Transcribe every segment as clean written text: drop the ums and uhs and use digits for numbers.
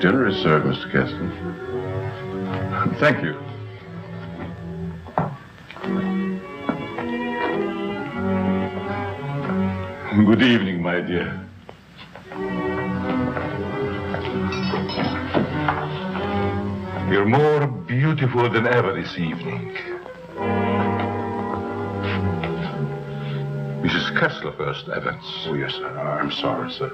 Generous, sir, Mr. Kessler. Thank you. Good evening, my dear. You're more beautiful than ever this evening. Mrs. Kessler first, Evans. Oh, yes, sir. I'm sorry, sir.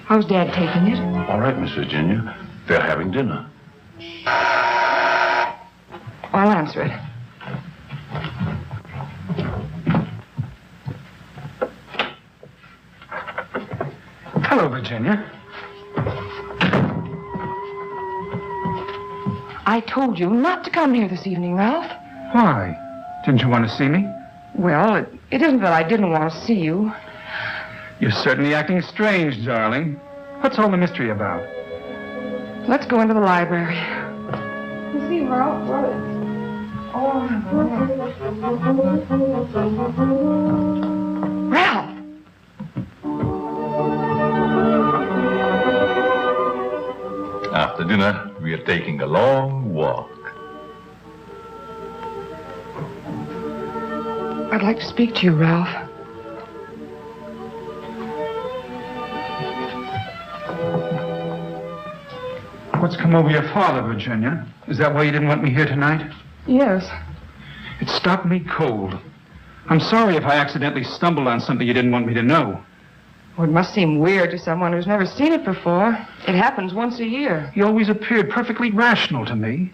How's Dad taking it? All right, Miss Virginia. They're having dinner. I'll answer it. Hello, Virginia. I told you not to come here this evening, Ralph. Why? Didn't you want to see me? Well, it isn't that I didn't want to see you. You're certainly acting strange, darling. What's all the mystery about? Let's go into the library. You see, Ralph, what is... Oh, Ralph! After dinner, we are taking a long walk. I'd like to speak to you, Ralph. What's come over your father, Virginia? Is that why you didn't want me here tonight? Yes. It stopped me cold. I'm sorry if I accidentally stumbled on something you didn't want me to know. Well, it must seem weird to someone who's never seen it before. It happens once a year. You always appeared perfectly rational to me.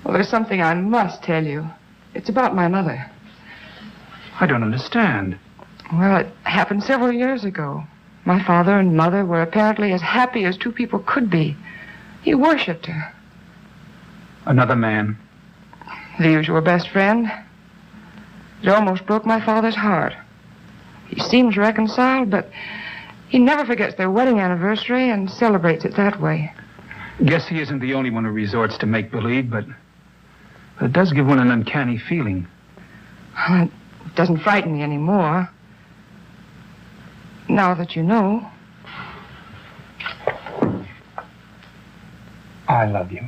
Well, there's something I must tell you. It's about my mother. I don't understand. Well, it happened several years ago. My father and mother were apparently as happy as two people could be. He worshipped her. Another man? The usual best friend. It almost broke my father's heart. He seems reconciled, but he never forgets their wedding anniversary and celebrates it that way. Guess he isn't the only one who resorts to make-believe, but it does give one an uncanny feeling. Well, it doesn't frighten me anymore. Now that you know. I love you.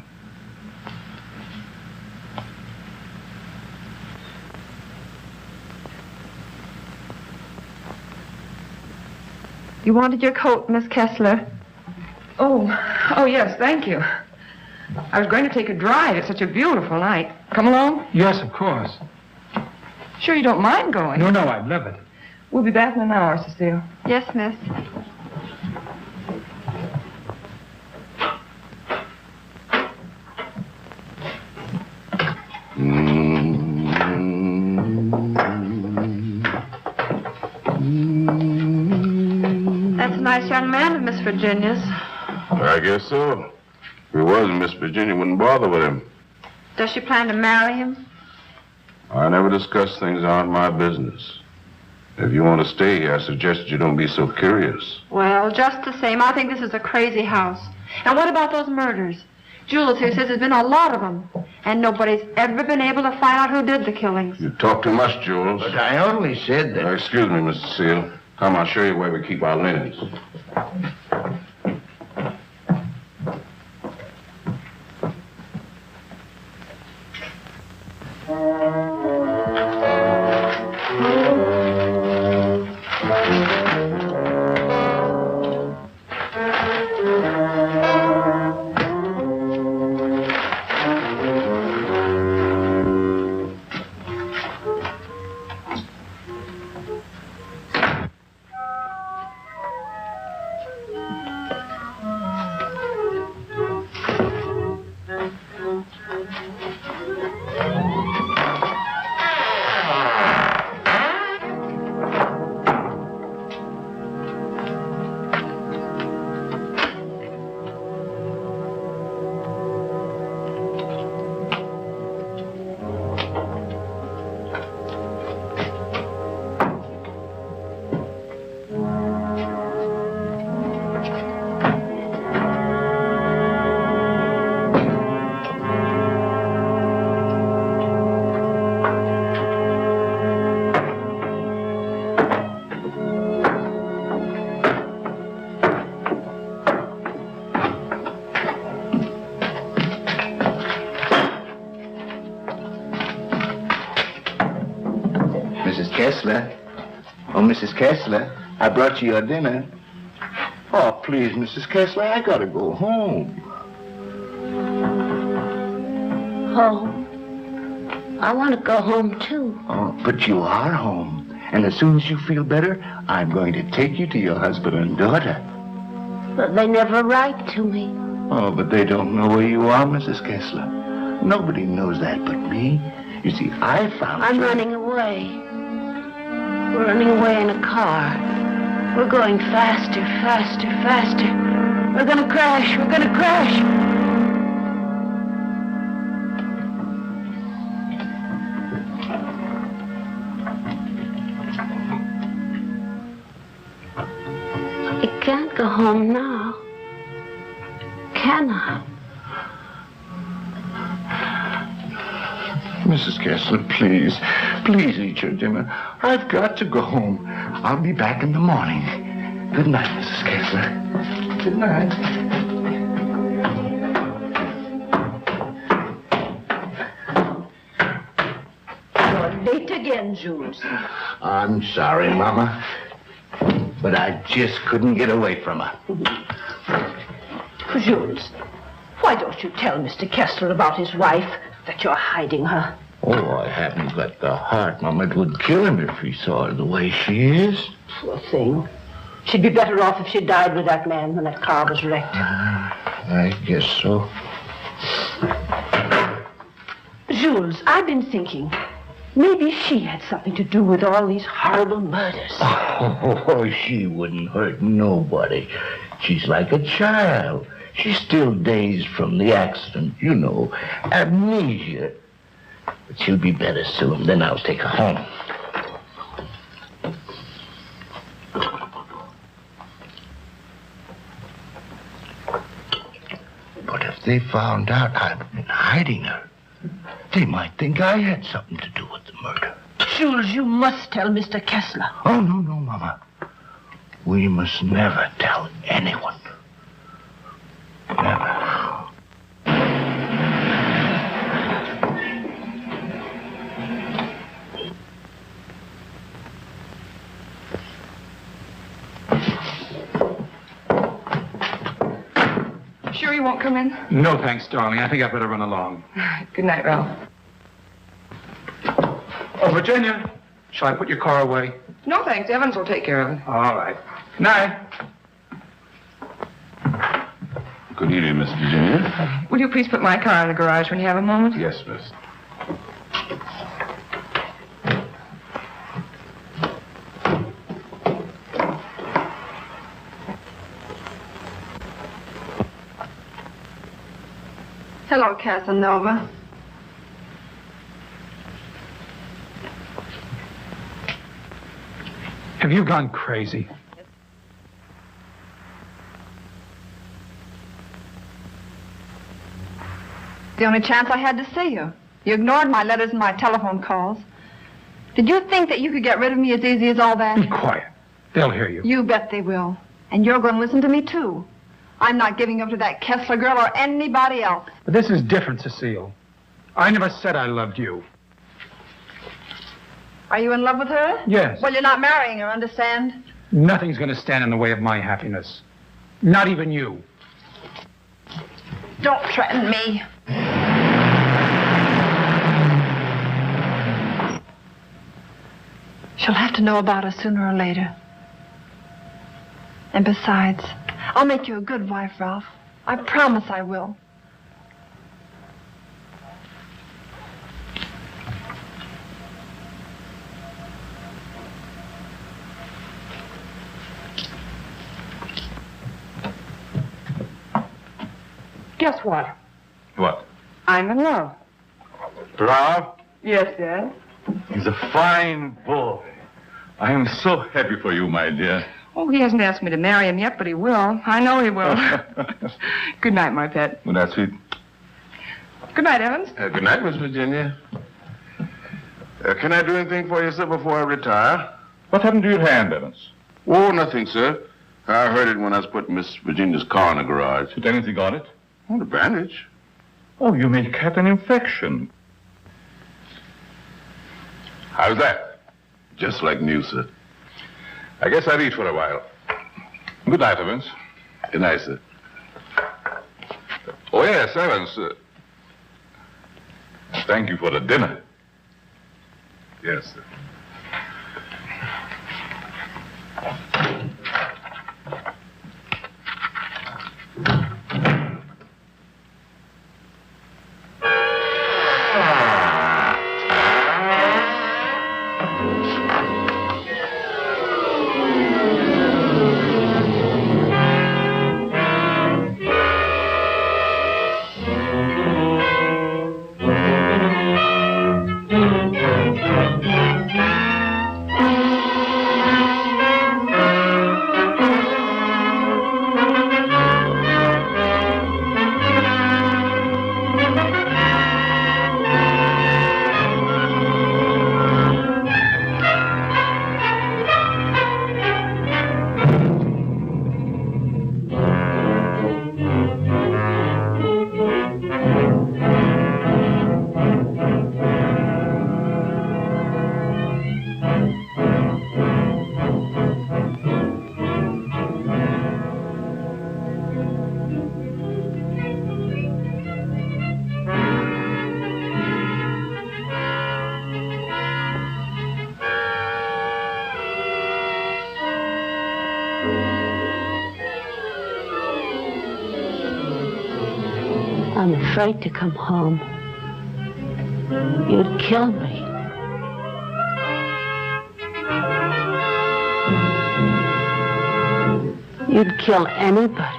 You wanted your coat, Miss Kessler? Oh, yes, thank you. I was going to take a drive. It's such a beautiful night. Come along? Yes, of course. Sure you don't mind going? No, I'd love it. We'll be back in an hour, Cecile. Yes, miss. Miss Virginia's. I guess so. If it wasn't, Miss Virginia wouldn't bother with him. Does she plan to marry him? I never discuss things aren't my business. If you want to stay here, I suggest you don't be so curious. Well, just the same, I think this is a crazy house. And what about those murders? Jules here says there's been a lot of them. And nobody's ever been able to find out who did the killings. You talk too much, Jules. But I only said that... Excuse me, Mr. Seal. Come, I'll show you where we keep our linens. Kessler. Oh, Mrs. Kessler, I brought you your dinner. Oh, please, Mrs. Kessler, I gotta go home. Home? I want to go home, too. Oh, but you are home. And as soon as you feel better, I'm going to take you to your husband and daughter. But they never write to me. Oh, but they don't know where you are, Mrs. Kessler. Nobody knows that but me. You see, I found I'm you. running away. We're running away in a car. We're going faster, faster, faster. We're gonna crash. We're gonna crash. I can't go home now. Can I? Mrs. Kessler, please. Please eat your dinner. I've got to go home. I'll be back in the morning. Good night, Mrs. Kessler. Good night. You're late again, Jules. I'm sorry, Mama. But I just couldn't get away from her. Jules, why don't you tell Mr. Kessler about his wife, that you're hiding her? Oh, I haven't got the heart, Mama. It would kill him if he saw her the way she is. Poor thing. She'd be better off if she died with that man when that car was wrecked. I guess so. Jules, I've been thinking, maybe she had something to do with all these horrible murders. Oh, she wouldn't hurt nobody. She's like a child. She's still dazed from the accident, you know, amnesia. But she'll be better soon. Then I'll take her home. But if they found out I've been hiding her, they might think I had something to do with the murder. Jules, you must tell Mr. Kessler. Oh, no, Mama. We must never tell anyone. Never. Sure you won't come in? No, thanks, darling. I think I better run along. Good night, Ralph. Oh, Virginia, shall I put your car away? No, thanks. Evans will take care of it. All right. Good night. Good evening, Miss Virginia. Will you please put my car in the garage when you have a moment? Yes, miss. Hello, Casanova. Have you gone crazy? The only chance I had to see you. You ignored my letters and my telephone calls. Did you think that you could get rid of me as easy as all that? Be quiet. They'll hear you. You bet they will. And you're going to listen to me, too. I'm not giving up to that Kessler girl or anybody else. But this is different, Cecile. I never said I loved you. Are you in love with her? Yes. Well, you're not marrying her, understand? Nothing's going to stand in the way of my happiness. Not even you. Don't threaten me. She'll have to know about us sooner or later. And besides, I'll make you a good wife, Ralph. I promise I will. Guess what? What? I'm in love. Ralph? Yes, Dad. He's a fine boy. I am so happy for you, my dear. Oh, he hasn't asked me to marry him yet, but he will. I know he will. Good night, my pet. Well, that's sweet. Good night, Evans. Good night, Miss Virginia. Can I do anything for you, sir, before I retire? What happened to your hand, Evans? Oh, nothing, sir. I heard it when I was putting Miss Virginia's car in the garage. Did anything on it? Oh, the bandage. Oh, you may have an infection. How's that? Just like new, sir. I guess I'll eat for a while. Good night, Evans. Good night, sir. Oh, yes, Evans. Thank you for the dinner. Yes, sir. I'm afraid to come home. You'd kill me. You'd kill anybody.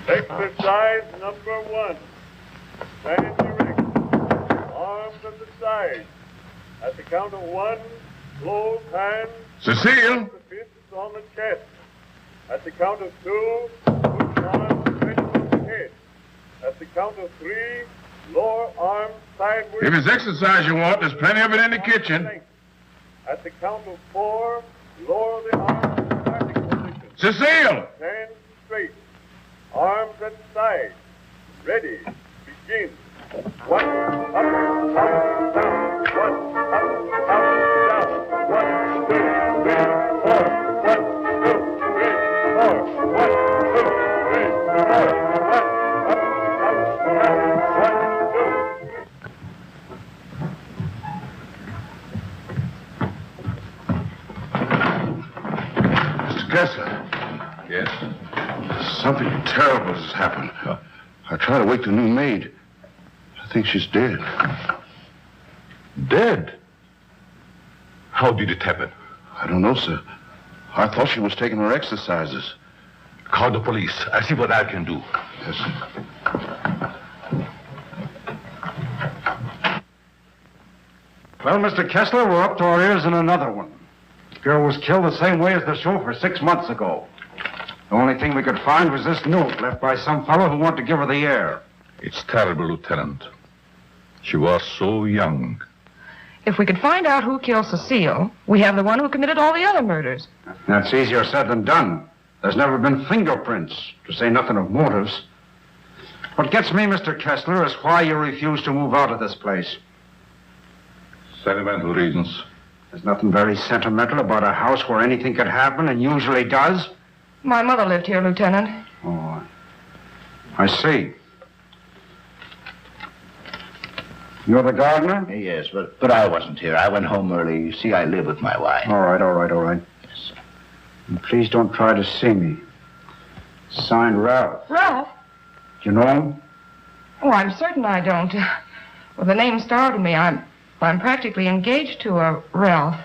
Exercise number 1. Stand erect. Arms at the side. At the count of 1, close hands. Cecile! The fists on the chest. At the count of 2, push arms straight above the head. At the count of 3, lower arms sideways. If it's exercise you want, there's plenty of it in the kitchen. At the count of 4, lower the arms to starting position. Cecile! Stand straight. Arms at side. Ready. Begin. 1, up, down. 1, up, down. 1, 2, 3, 4. 1, 2, 3, 4. 1, 2, 3, 4. 1, up, down. 1, 2. Mr. Kessler. Yes? Something terrible has happened. I tried to wake the new maid. I think she's dead. Dead? How did it happen? I don't know, sir. I thought she was taking her exercises. Call the police. I'll see what I can do. Yes, sir. Well, Mr. Kessler, we're up to our ears in another one. The girl was killed the same way as the chauffeur 6 months ago. The only thing we could find was this note left by some fellow who wanted to give her the air. It's terrible, Lieutenant. She was so young. If we could find out who killed Cecile, we have the one who committed all the other murders. That's easier said than done. There's never been fingerprints, to say nothing of motives. What gets me, Mr. Kessler, is why you refuse to move out of this place. Sentimental reasons. There's nothing very sentimental about a house where anything could happen and usually does. My mother lived here, Lieutenant. Oh, I see. You're the gardener? Yes, but I wasn't here. I went home early. You see, I live with my wife. All right. Yes, sir. And please don't try to see me. Signed, Ralph. Ralph? Do you know him? Oh, I'm certain I don't. Well, the name startled me. I'm practically engaged to a Ralph.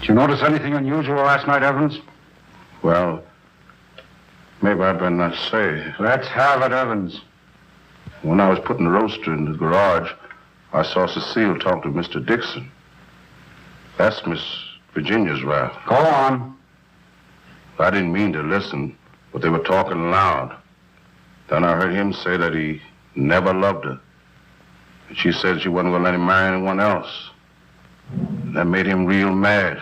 Did you notice anything unusual last night, Evans? Well, maybe I'd better not say. Let's have it, Evans. When I was putting the roaster in the garage, I saw Cecile talk to Mr. Dixon. That's Miss Virginia's Ralph. Go on. I didn't mean to listen, but they were talking loud. Then I heard him say that he never loved her. And she said she wasn't going to let him marry anyone else. And that made him real mad.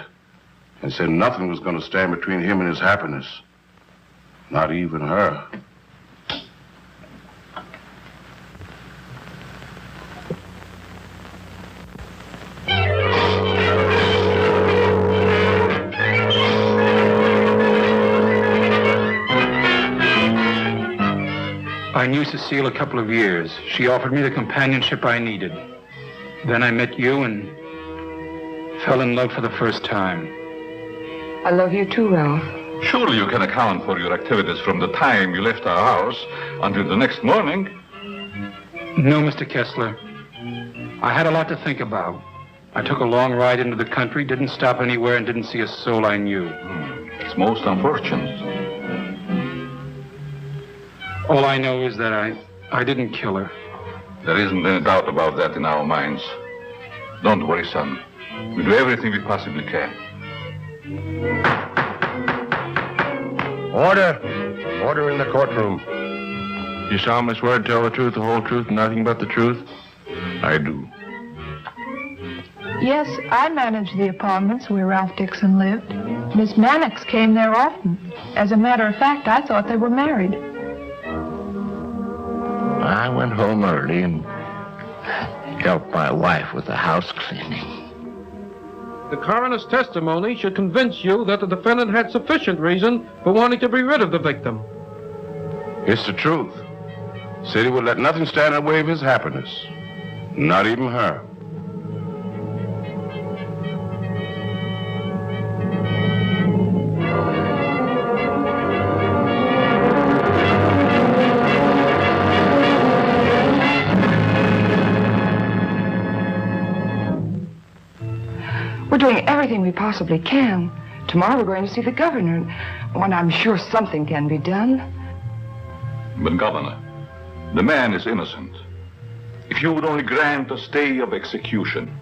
And said nothing was going to stand between him and his happiness. Not even her. I knew Cecile a couple of years. She offered me the companionship I needed. Then I met you and fell in love for the first time. I love you too, Ralph. Surely you can account for your activities from the time you left our house until the next morning. No, Mr. Kessler. I had a lot to think about. I took a long ride into the country, didn't stop anywhere, and didn't see a soul I knew. It's most unfortunate. All I know is that I didn't kill her. There isn't any doubt about that in our minds. Don't worry, son. We'll do everything we possibly can. Order! Order in the courtroom. You solemnly swear to tell the truth, the whole truth, and nothing but the truth? I do. Yes, I managed the apartments where Ralph Dixon lived. Miss Mannix came there often. As a matter of fact, I thought they were married. I went home early and helped my wife with the house cleaning. The coroner's testimony should convince you that the defendant had sufficient reason for wanting to be rid of the victim. It's the truth. Said he would let nothing stand in the way of his happiness. Not even her. We're doing everything we possibly can. Tomorrow we're going to see the governor, and I'm sure something can be done. But, Governor, the man is innocent. If you would only grant a stay of execution.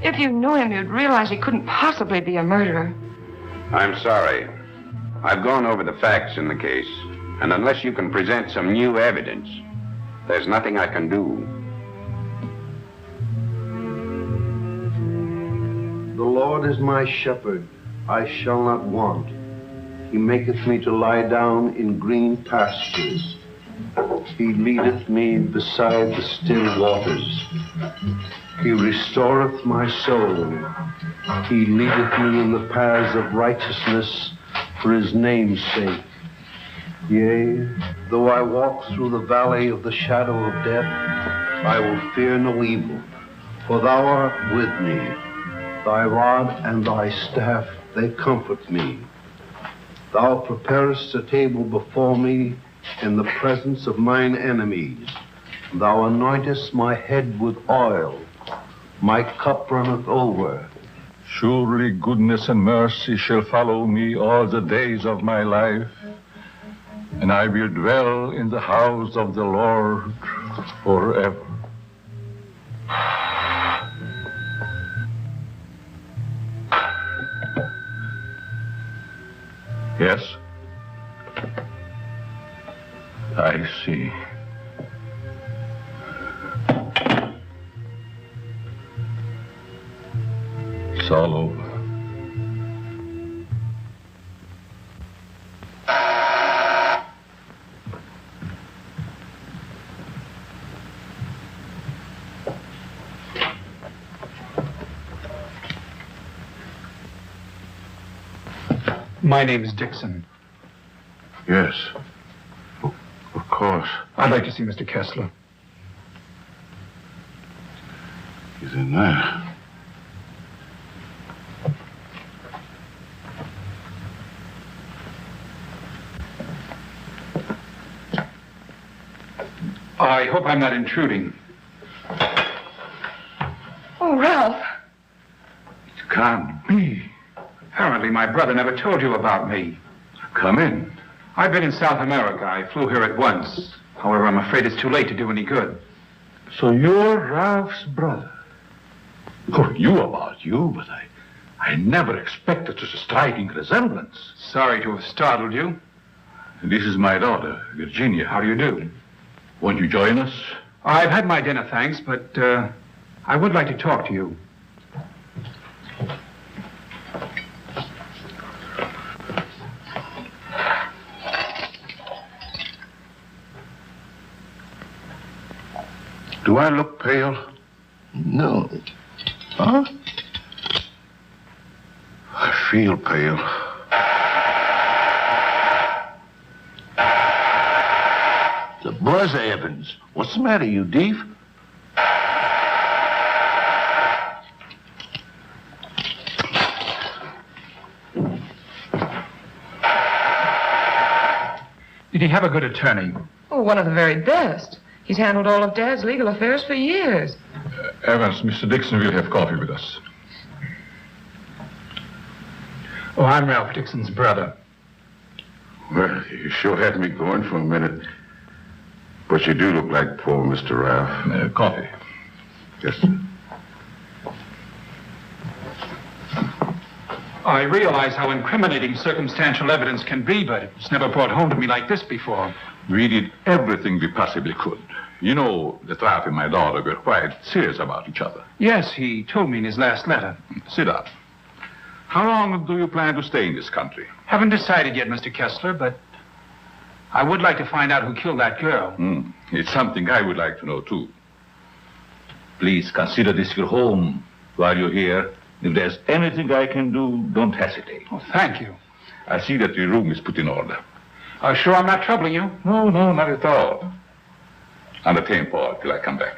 If you knew him, you'd realize he couldn't possibly be a murderer. I'm sorry. I've gone over the facts in the case, and unless you can present some new evidence, there's nothing I can do. The Lord is my shepherd, I shall not want. He maketh me to lie down in green pastures. He leadeth me beside the still waters. He restoreth my soul. He leadeth me in the paths of righteousness for his name's sake. Yea, though I walk through the valley of the shadow of death, I will fear no evil, for thou art with me. Thy rod and thy staff, they comfort me. Thou preparest a table before me in the presence of mine enemies. Thou anointest my head with oil. My cup runneth over. Surely goodness and mercy shall follow me all the days of my life, and I will dwell in the house of the Lord forever. Yes? I see. It's all over. My name is Dixon. Yes. Of course. I'd like to see Mr. Kessler. He's in there. I hope I'm not intruding. Oh, Ralph. It can't be. Apparently my brother never told you about me. Come in. I've been in South America. I flew here at once. However, I'm afraid it's too late to do any good. So you're Ralph's brother. Oh, you about you, but I never expected such a striking resemblance. Sorry to have startled you. This is my daughter, Virginia. How do you do? Won't you join us? I've had my dinner, thanks, but I would like to talk to you. Do I look pale? No. Huh? I feel pale. The buzz, Evans. What's the matter, you deef? Did he have a good attorney? Oh, one of the very best. He's handled all of Dad's legal affairs for years. Evans, Mr. Dixon will have coffee with us. Oh, I'm Ralph Dixon's brother. Well, you sure had me going for a minute. But you do look like poor Mr. Ralph. Coffee. Yes, sir. I realize how incriminating circumstantial evidence can be, but it's never brought home to me like this before. We did everything we possibly could. You know that Ralph and my daughter were quite serious about each other. Yes, he told me in his last letter. Sit down. How long do you plan to stay in this country? Haven't decided yet, Mr. Kessler, but I would like to find out who killed that girl. It's something I would like to know, too. Please consider this your home while you're here. If there's anything I can do, don't hesitate. Oh, thank you. I see that your room is put in order. Sure I'm not troubling you? No, not at all. Entertain Paul till I come back.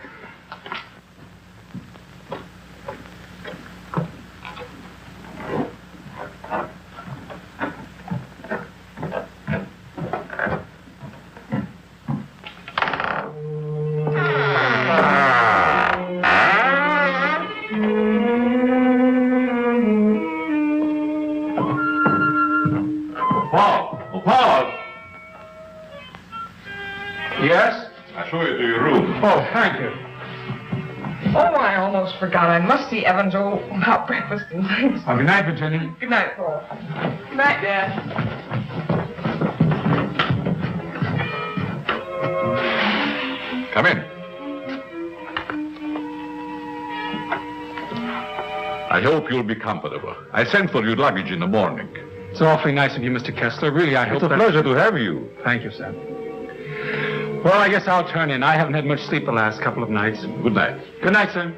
Paul! Yes? I'll show you to your room. Oh, thank you. Oh, I almost forgot. I must see Evans about breakfast and things. Oh, good night, Virginia. Good night, Paul. Good night, Dad. Come in. I hope you'll be comfortable. I sent for your luggage in the morning. It's awfully nice of you, Mr. Kessler. Really, I hope It's a pleasure to have you. Thank you, sir. Well, I guess I'll turn in. I haven't had much sleep the last couple of nights. Good night. Good night, sir.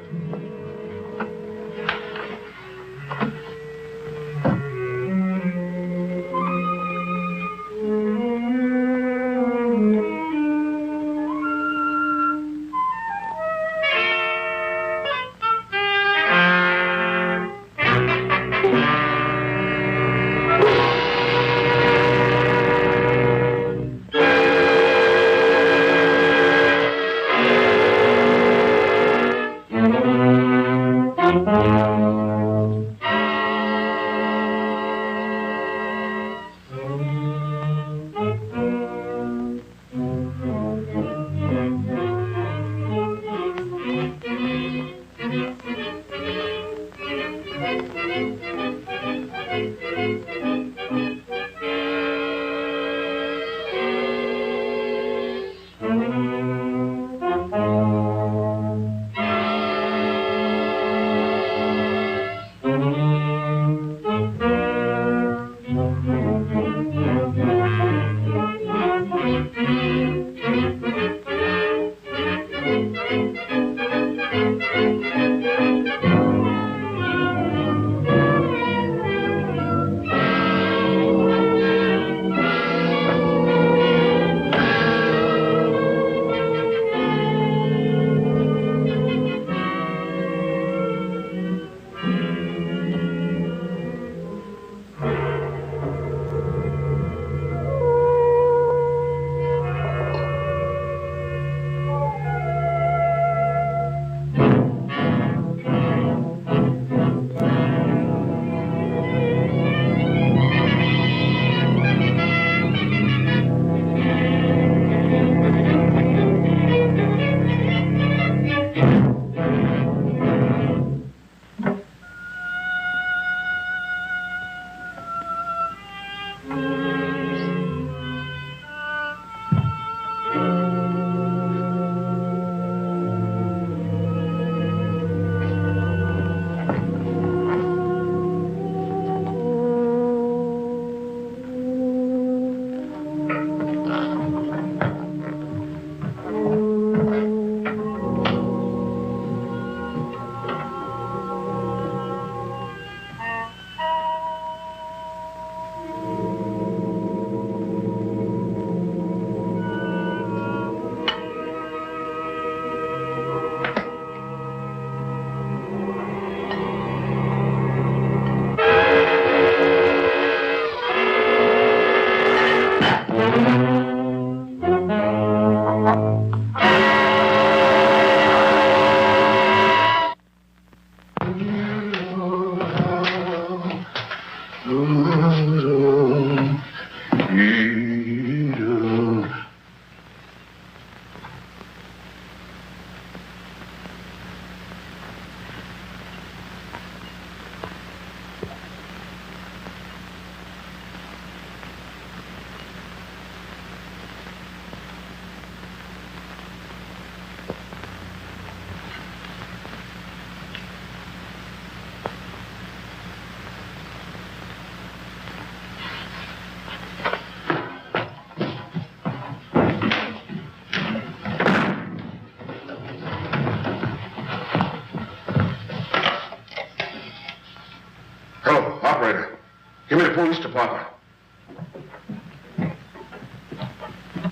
police department.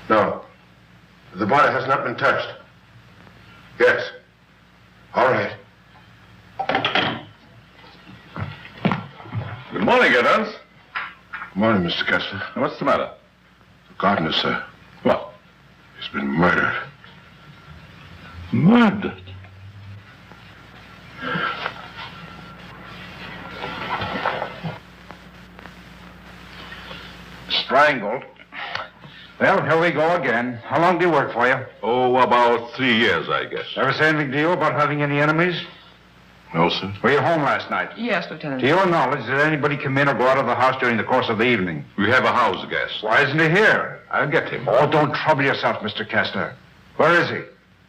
No. The body has not been touched. Yes. All right. Good morning, Evans. Good morning, Mr. Kessler. What's the matter? The gardener, sir. What? He's been murdered. Murdered? Strangled. Well, here we go again. How long did he work for you? Oh, about 3 years, I guess. Ever say anything to you about having any enemies? No, sir. Were you home last night? Yes, Lieutenant. To your knowledge, did anybody come in or go out of the house during the course of the evening? We have a house guest. Why isn't he here? I'll get him. Oh, don't trouble yourself, Mr. Kessler. Where is he?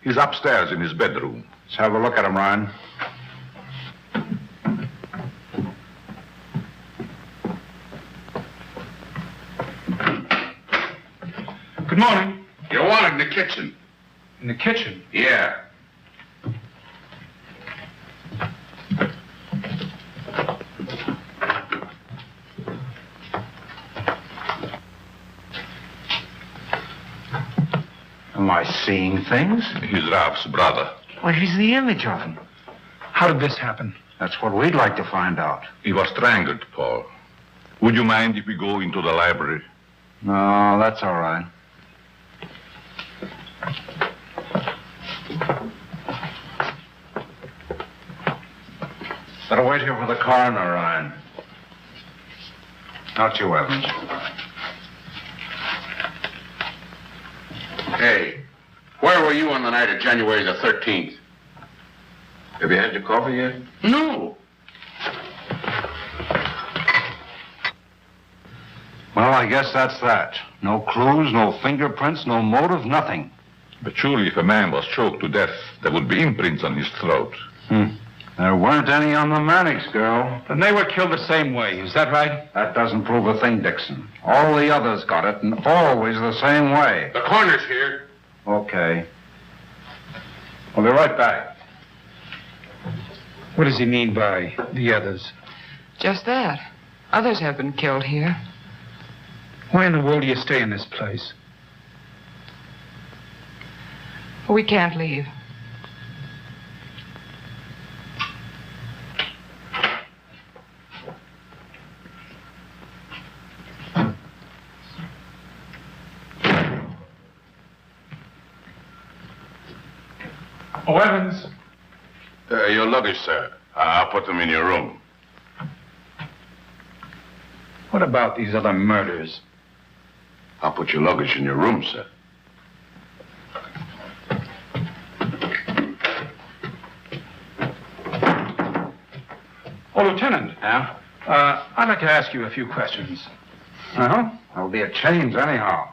He's upstairs in his bedroom. Let's have a look at him, Ryan. Good morning. You're wanted in the kitchen. In the kitchen? Yeah. Am I seeing things? He's Ralph's brother. Well, he's the image of him. How did this happen? That's what we'd like to find out. He was strangled, Paul. Would you mind if we go into the library? No, that's all right. Better wait here for the coroner, Ryan. Not you, Evans. Hey, where were you on the night of January the 13th? Have you had your coffee yet? No. Well, I guess that's that. No clues, no fingerprints, no motive, nothing. But surely if a man was choked to death, there would be imprints on his throat. There weren't any on the Mannix girl. Then they were killed the same way, is that right? That doesn't prove a thing, Dixon. All the others got it, and always the same way. The coroner's here. Okay. We'll be right back. What does he mean by the others? Just that. Others have been killed here. Why in the world do you stay in this place? We can't leave. Oh, Evans. Your luggage, sir. I'll put them in your room. What about these other murders? I'll put your luggage in your room, sir. Oh, Lieutenant. Yeah? I'd like to ask you a few questions. Uh-huh. That'll be a change anyhow.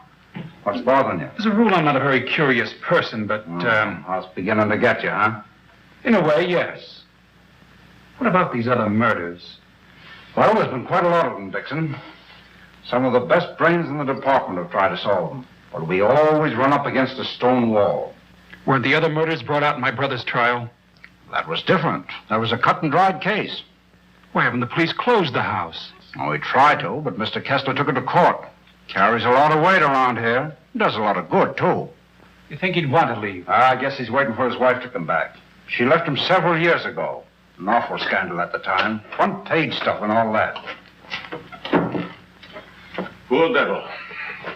What's bothering you? As a rule, I'm not a very curious person, but, I was beginning to get you, huh? in a way, yes. What about these other murders? Well, there's been quite a lot of them, Dixon. Some of the best brains in the department have tried to solve them. But we always run up against a stone wall. Weren't the other murders brought out in my brother's trial? That was different. That was a cut-and-dried case. Why haven't the police closed the house? Oh, we tried to, but Mr. Kessler took it to court. Carries a lot of weight around here. Does a lot of good, too. You think he'd want to leave? I guess he's waiting for his wife to come back. She left him several years ago. An awful scandal at the time. Front-page stuff and all that. Poor devil.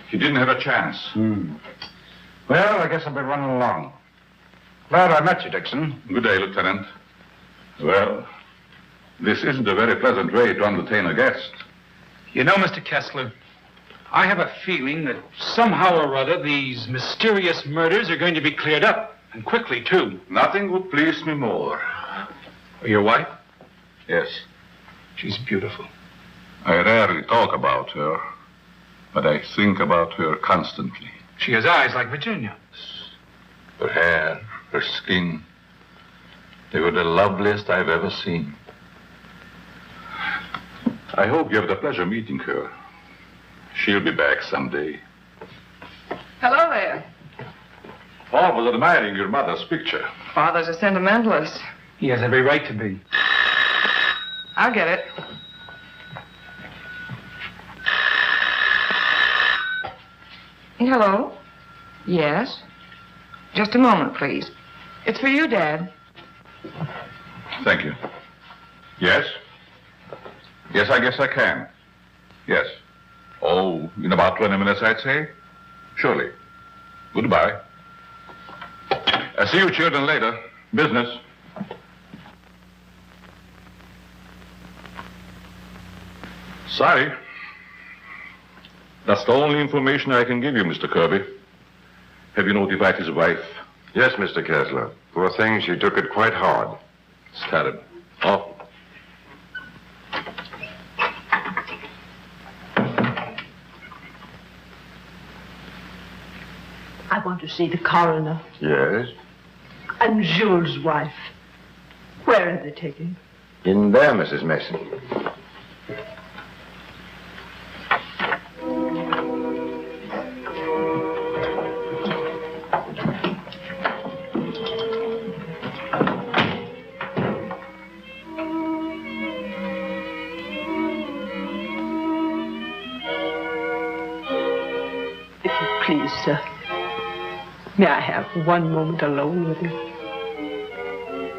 He didn't have a chance. Well, I guess I'll be running along. Glad I met you, Dixon. Good day, Lieutenant. Well, this isn't a very pleasant way to entertain a guest. You know, Mr. Kessler, I have a feeling that somehow or other these mysterious murders are going to be cleared up, and quickly, too. Nothing would please me more. Your wife? Yes. She's beautiful. I rarely talk about her, but I think about her constantly. She has eyes like Virginia. Her hair, her skin, they were the loveliest I've ever seen. I hope you have the pleasure meeting her. She'll be back someday. Hello there. Paul was admiring your mother's picture. Father's a sentimentalist. He has every right to be. I'll get it. Hello? Yes? Just a moment, please. It's for you, Dad. Thank you. Yes? Yes, I guess I can. Yes. Oh, in about 20 minutes, I'd say. Surely. Goodbye. I'll see you children later. Business. Sorry. That's the only information I can give you, Mr. Kirby. Have you notified his wife? Yes, Mr. Kessler. Poor thing, she took it quite hard. It's terrible. Oh. I want to see the coroner Yes? and Jules' wife. Where are they taking? In there, Mrs. Mason. If you please, sir. May I have one moment alone with him?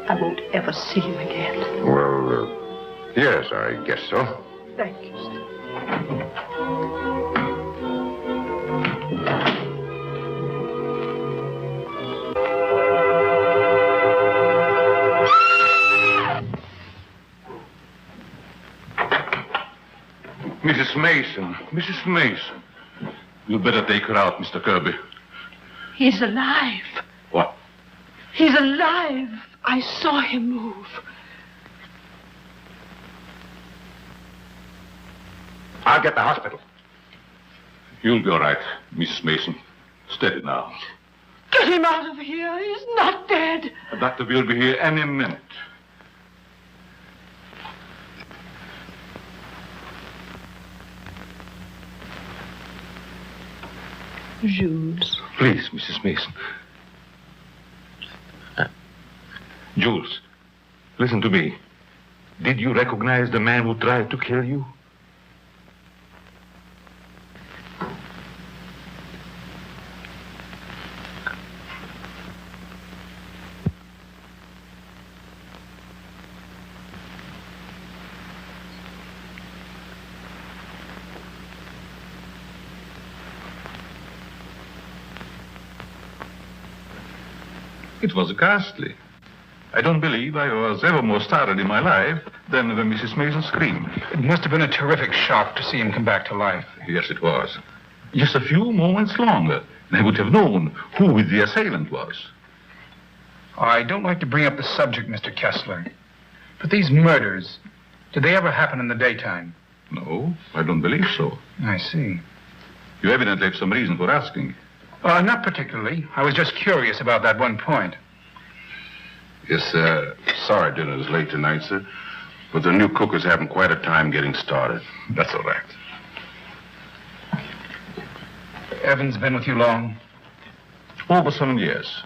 I won't ever see him again. Well, yes, I guess so. Thank you, sir. Mrs. Mason. Mrs. Mason. You'd better take her out, Mr. Kirby. He's alive. What? He's alive. I saw him move. I'll get the hospital. You'll be all right, Mrs. Mason. Steady now. Get him out of here. He's not dead. The doctor will be here any minute. Jules. Please, Mrs. Mason. Jules, listen to me. Did you recognize the man who tried to kill you? It was ghastly. I don't believe I was ever more startled in my life than when Mrs. Mason screamed. It must have been a terrific shock to see him come back to life. Yes, it was. Just a few moments longer, and I would have known who the assailant was. I don't like to bring up the subject, Mr. Kessler, but these murders, did they ever happen in the daytime? No, I don't believe so. I see. You evidently have some reason for asking. Not particularly. I was just curious about that one point. Yes, sorry dinner is late tonight, sir. But the new cook is having quite a time getting started. That's all right. Evan's been with you long? Over 7 years.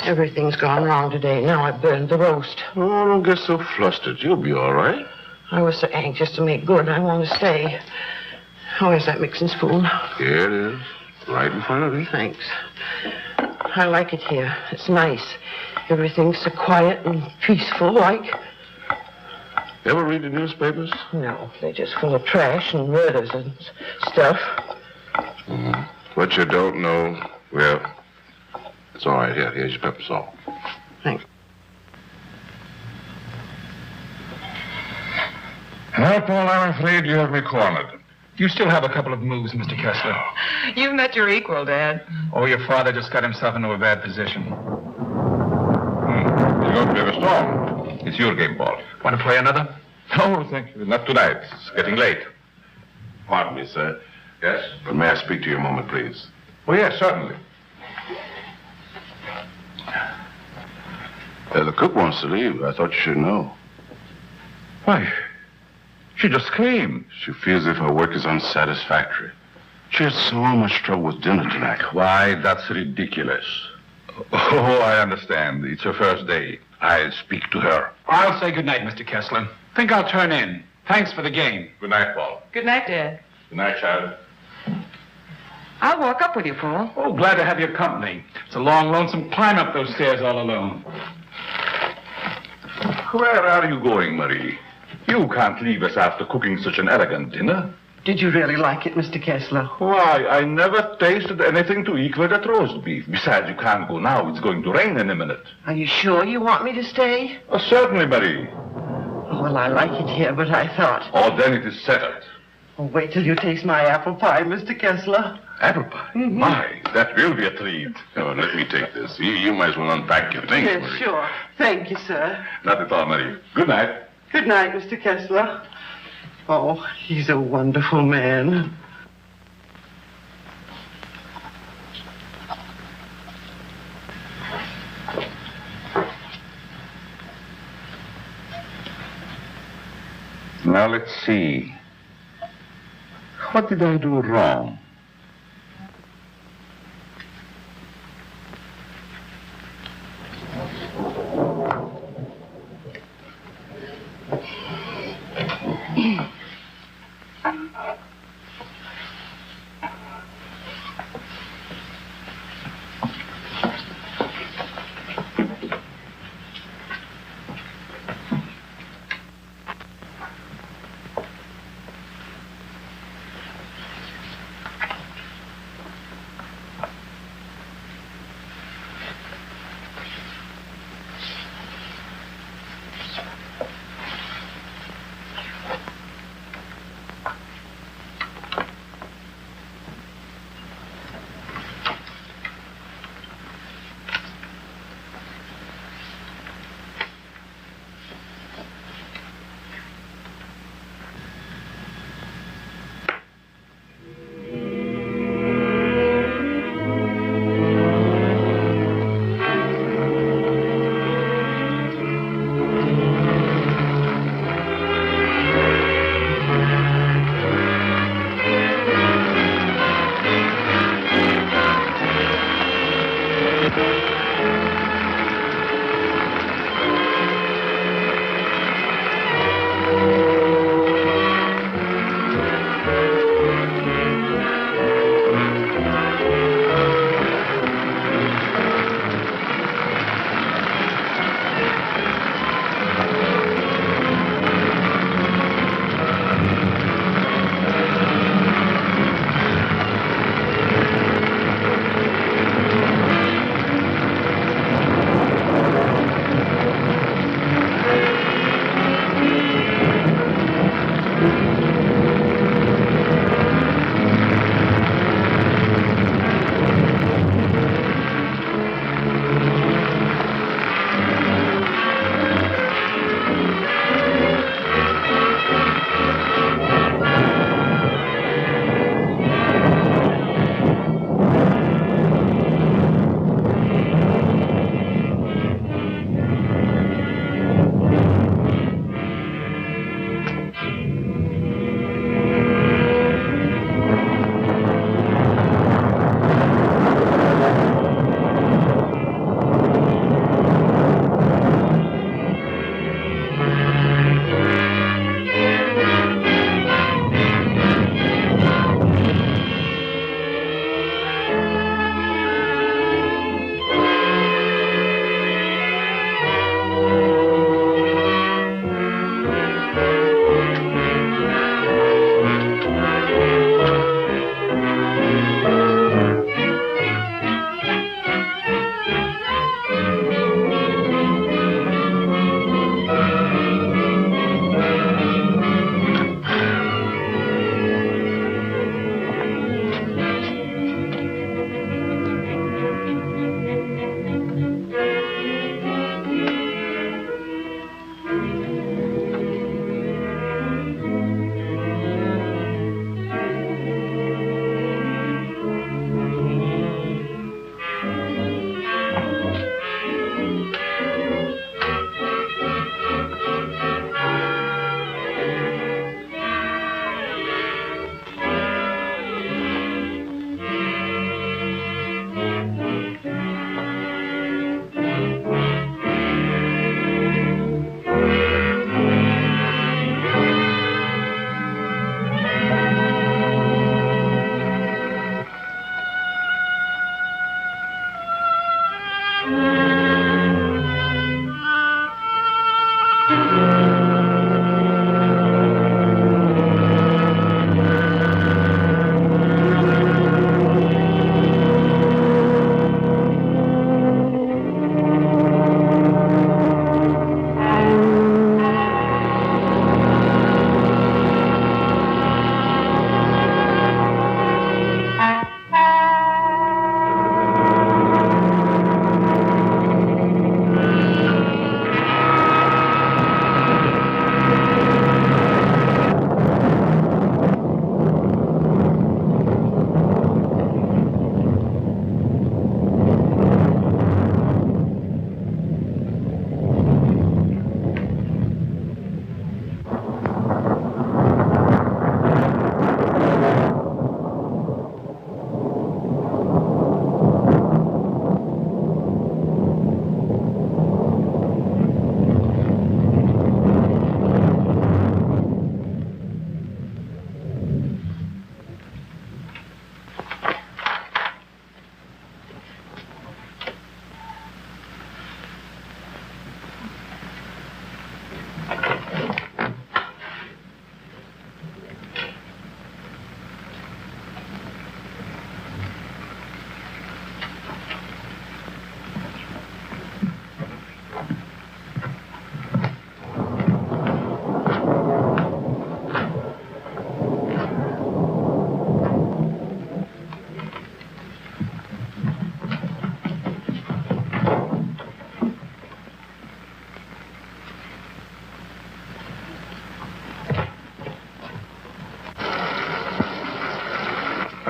Everything's gone wrong today. Now I burned the roast. Oh, don't get so flustered. You'll be all right. I was so anxious to make good. I want to stay. Where's that mixing spoon? Here it is. Right in front of you. Thanks. I like it here. It's nice. Everything's so quiet and peaceful, like. Ever read the newspapers? No, they're just full of trash and murders and stuff. What you don't know, well, it's all right. Here's your pepper salt. Thanks. Well, Paul, I'm afraid you have me cornered. You still have a couple of moves, Mr. Kessler. You've met your equal, Dad. Oh, your father just got himself into a bad position. You're going to be a storm. It's your game, Paul. Want to play another? No, thank you. Not tonight. It's getting late. Pardon me, sir. Yes? But may I speak to you a moment, please? Oh, yes, certainly. The cook wants to leave. I thought you should know. Why? She just screamed. She feels as if her work is unsatisfactory. She had so much trouble with dinner tonight. Why, that's ridiculous. Oh, I understand. It's her first day. I'll speak to her. I'll say good night, Mr. Kessler. Think I'll turn in. Thanks for the game. Good night, Paul. Good night, Dad. Good night, child. I'll walk up with you, Paul. Oh, glad to have your company. It's a long, lonesome climb up those stairs all alone. Where are you going, Marie? You can't leave us after cooking such an elegant dinner. Did you really like it, Mr. Kessler? Why, I never tasted anything to equal that roast beef. Besides, you can't go now. It's going to rain in a minute. Are you sure you want me to stay? Oh, certainly, Marie. Oh, well, I like it here, but I thought... Oh, then it is settled. Oh, wait till you taste my apple pie, Mr. Kessler. Apple pie? Mm-hmm. My, that will be a treat. Oh, let me take this. You might as well unpack your things, Yes, Marie. sure. Thank you, sir. Not at all, Marie. Good night. Good night, Mr. Kessler. Oh, he's a wonderful man. Now, let's see. What did I do wrong?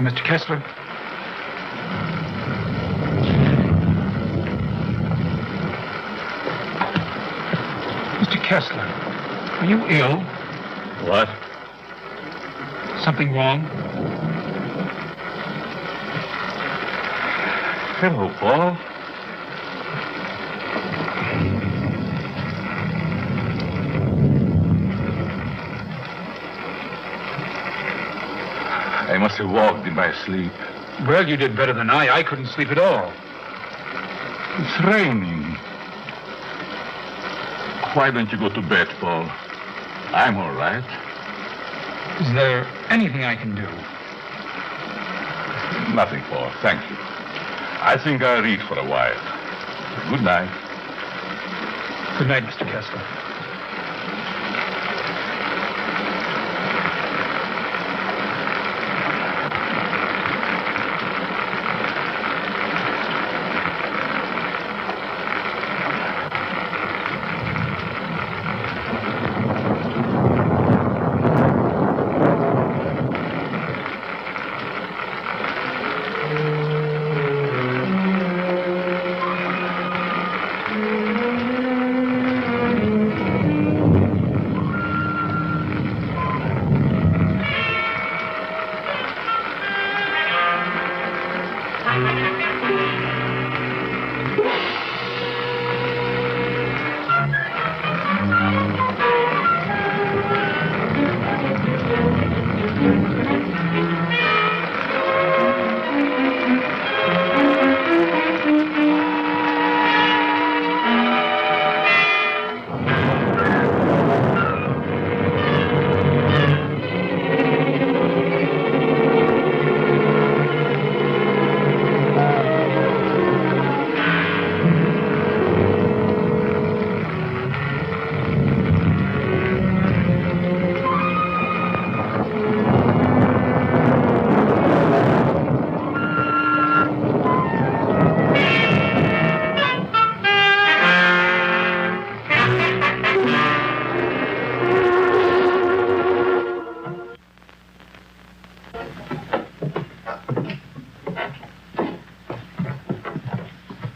Mr. Kessler? Mr. Kessler, are you ill? What? Something wrong? Hello, Paul. I must have walked in my sleep. Well, you did better than I. I couldn't sleep at all. It's raining. Why don't you go to bed, Paul? I'm all right. Is there anything I can do? Nothing, Paul. Thank you. I think I'll read for a while. Good night. Good night, Mr. Kessler.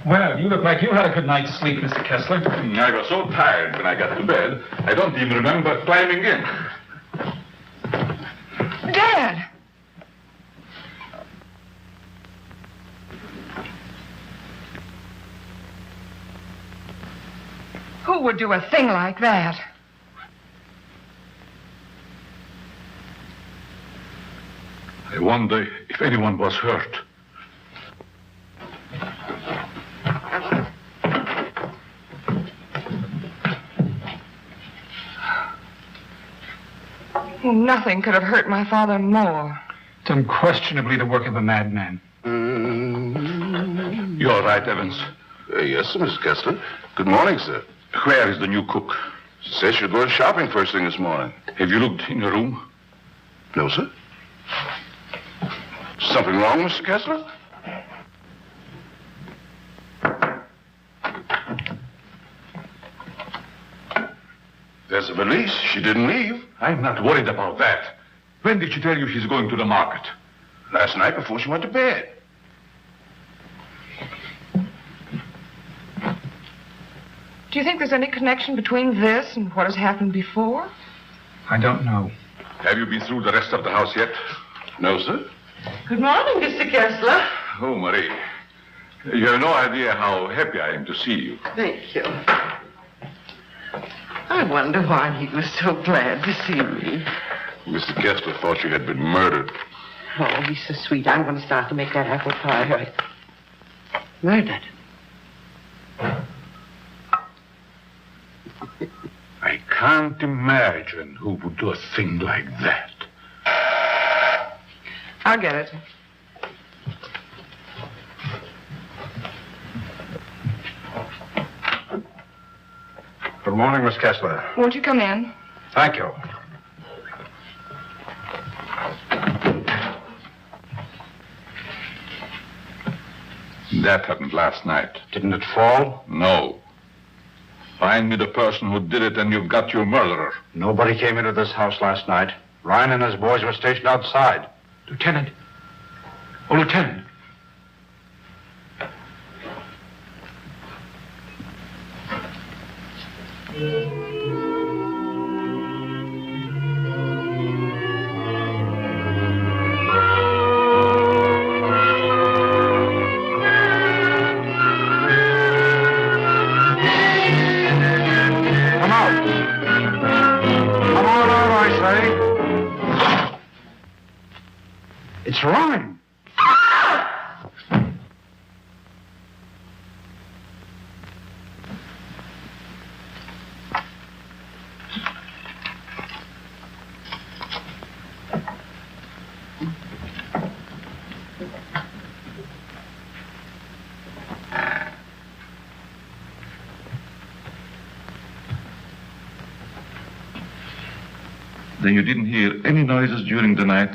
Well, you look like you had a good night's sleep, Mr. Kessler. I was so tired when I got to bed, I don't even remember climbing in. Dad! Who would do a thing like that? I wonder if anyone was hurt. Nothing could have hurt my father more. It's unquestionably the work of a madman. You're right, Evans. Yes, sir, Mr. Kessler. Good morning, sir. Where is the new cook? She says she'll go shopping first thing this morning. Have you looked in your room? No, sir. Something wrong, Mr. Kessler? There's a valise. She didn't leave. I'm not worried about that. When did she tell you she's going to the market? Last night before she went to bed. Do you think there's any connection between this and what has happened before? I don't know. Have you been through the rest of the house yet? No, sir. Good morning, Mr. Kessler. Oh, Marie. You have no idea how happy I am to see you. Thank you. I wonder why he was so glad to see me. Mr. Kessler thought you had been murdered. Oh, he's so sweet. I'm going to start to make that apple pie. Right. Murdered. I can't imagine who would do a thing like that. I'll get it. Good morning, Miss Kessler. Won't you come in? Thank you. That happened last night. Didn't it fall? No. Find me the person who did it and you've got your murderer. Nobody came into this house last night. Ryan and his boys were stationed outside. Lieutenant, Oh, Lieutenant. It's rhyme. Then you didn't hear any noises during the night?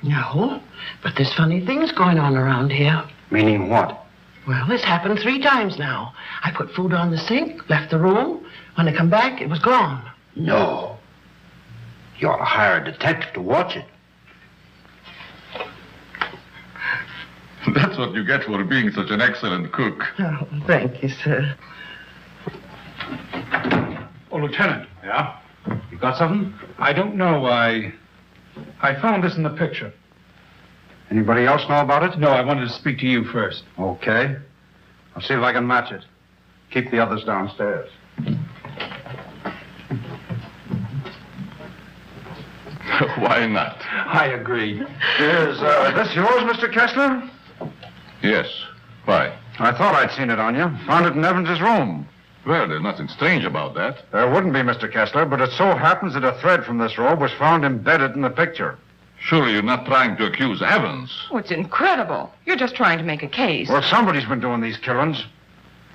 No, but there's funny things going on around here. Meaning what? Well, this happened 3 times now. I put food on the sink, left the room. When I come back, it was gone. No. You ought to hire a detective to watch it. That's what you get for being such an excellent cook. Oh, thank you, sir. Oh, Lieutenant. Yeah? You got something? I don't know. I found this in the picture. Anybody else know about it? No, I wanted to speak to you first. Okay. I'll see if I can match it. Keep the others downstairs. Why not? I agree. Is this yours, Mr. Kessler? Yes. Why? I thought I'd seen it on you. Found it in Evans's room. Well, there's nothing strange about that. There wouldn't be, Mr. Kessler, but it so happens that a thread from this robe was found embedded in the picture. Surely you're not trying to accuse Evans. Oh, it's incredible. You're just trying to make a case. Well, somebody's been doing these killings.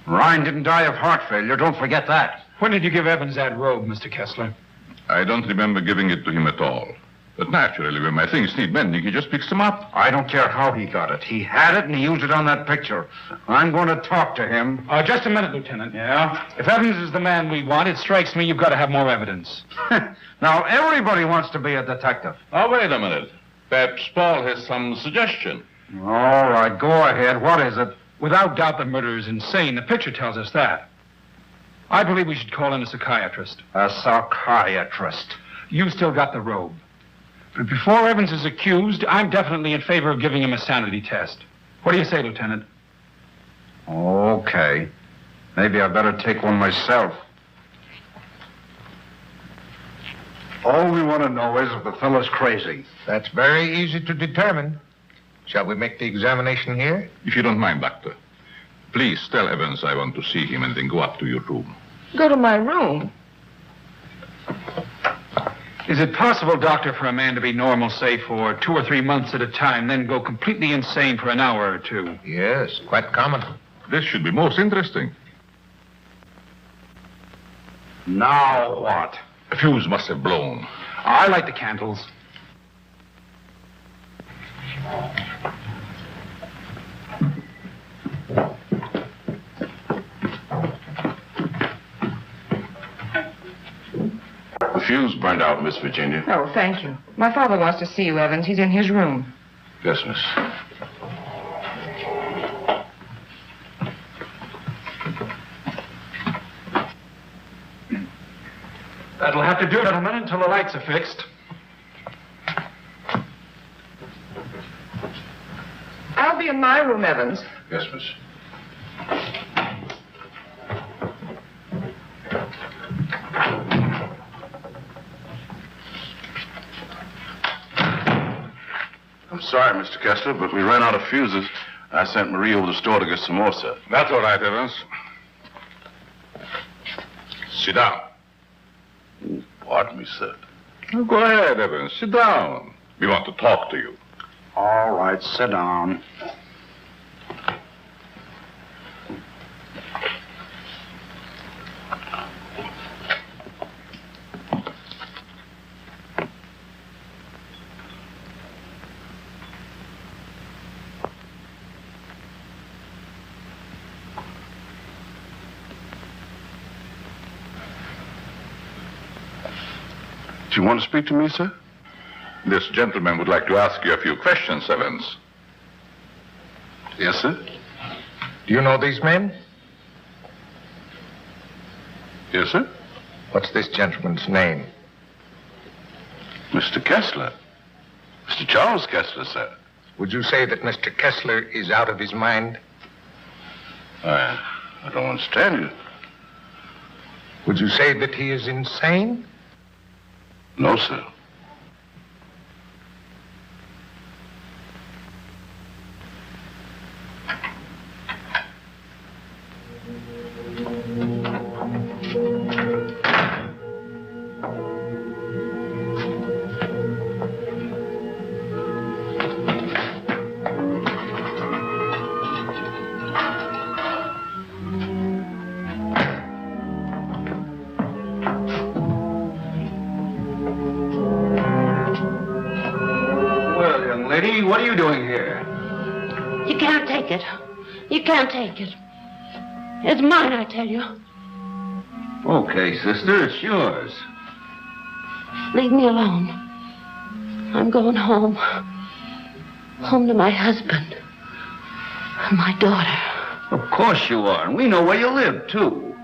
Ryan didn't die of heart failure. Don't forget that. When did you give Evans that robe, Mr. Kessler? I don't remember giving it to him at all. But naturally, when my things need mending, he just picks them up. I don't care how he got it. He had it and he used it on that picture. I'm going to talk to him. Just a minute, Lieutenant. Yeah? If Evans is the man we want, it strikes me you've got to have more evidence. Now, everybody wants to be a detective. Oh, wait a minute. Perhaps Paul has some suggestion. All right, go ahead. What is it? Without doubt, the murderer is insane. The picture tells us that. I believe we should call in a psychiatrist. A psychiatrist? You've still got the robe. But before Evans is accused, I'm definitely in favor of giving him a sanity test. What do you say, Lieutenant? Okay. Maybe I better take one myself. All we want to know is if the fellow's crazy. That's very easy to determine. Shall we make the examination here? If you don't mind, Doctor. Please tell Evans I want to see him and then go up to your room. Go to my room. Is it possible, Doctor, for a man to be normal, say, for 2 or 3 months at a time, then go completely insane for an hour or 2? Yes, quite common. This should be most interesting. Now what? The fuse must have blown. I light the candles. The fuse burned out, Miss Virginia. Oh, thank you. My father wants to see you, Evans. He's in his room. Yes, miss. That'll have to do, gentlemen, until the lights are fixed. I'll be in my room, Evans. Yes, miss. I'm sorry, Mr. Kessler, but we ran out of fuses. I sent Marie over the store to get some more, sir. That's all right, Evans. Sit down. Pardon me, sir. Oh, go ahead, Evans. Sit down. We want to talk to you. All right, sit down. Do you want to speak to me, sir? This gentleman would like to ask you a few questions, Evans. Yes, sir. Do you know these men? Yes, sir. What's this gentleman's name? Mr. Kessler. Mr. Charles Kessler, sir. Would you say that Mr. Kessler is out of his mind? I don't understand you. Would you say that he is insane? No, sir. What are you doing here? You can't take it. You can't take it. It's mine, I tell you. Okay, sister, it's yours. Leave me alone. I'm going home. Home to my husband. And my daughter. Of course you are, and we know where you live, too.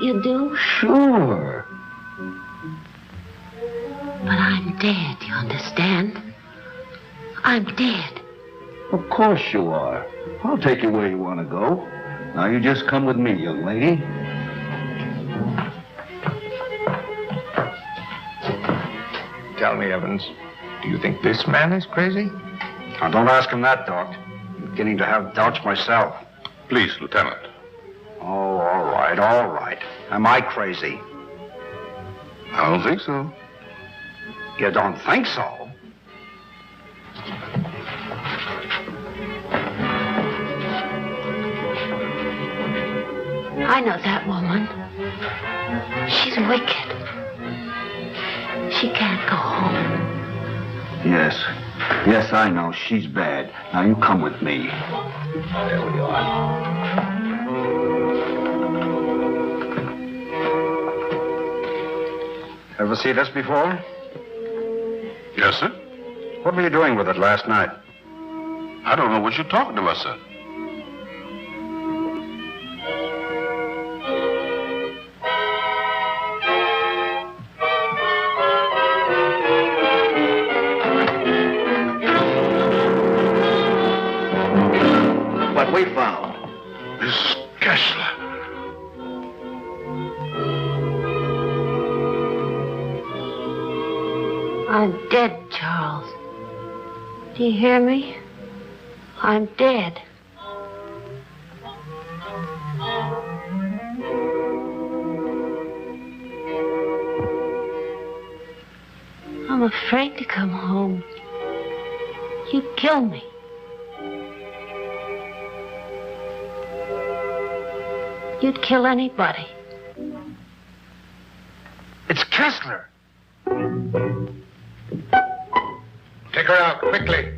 You do? Sure. But I'm dead, you understand? I'm dead. Of course you are. I'll take you where you want to go. Now you just come with me, young lady. Tell me, Evans, do you think this man is crazy? Now, don't ask him that, Doc. I'm beginning to have doubts myself. Please, Lieutenant. Oh, all right, all right. Am I crazy? I don't think so. You don't think so? I know that woman. She's wicked. She can't go home. Yes. Yes, I know. She's bad. Now you come with me. There we are. Ever see this before? Yes, sir. What were you doing with it last night? I don't know what you're talking about, sir. What we found. Miss Kessler. I'm dead, Charles. Do you hear me? I'm dead. I'm afraid to come home. You'd kill me. You'd kill anybody. It's Kessler. Take her out, quickly.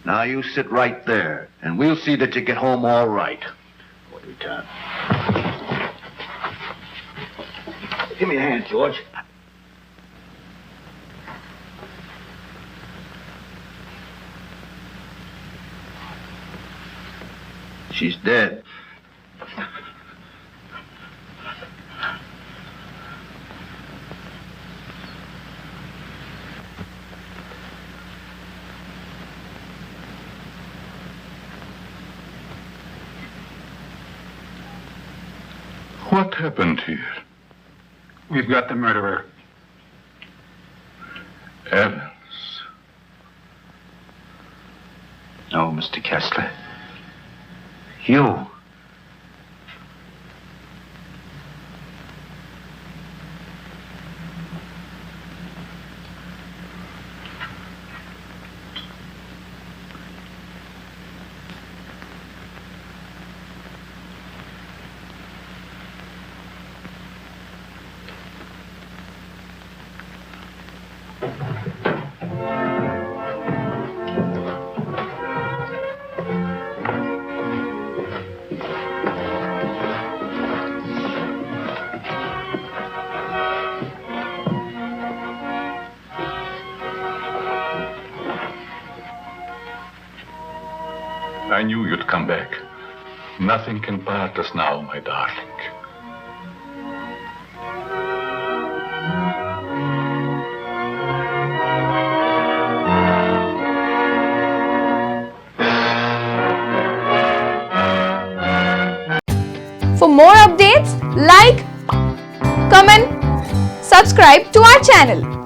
Now you sit right there, and we'll see that you get home all right. What do you got? Give me a hand, George. She's dead. What happened here? We've got the murderer. Evans. No, Mr. Kessler. You. I knew you'd come back. Nothing can part us now, my darling. For more updates, like, comment, subscribe to our channel.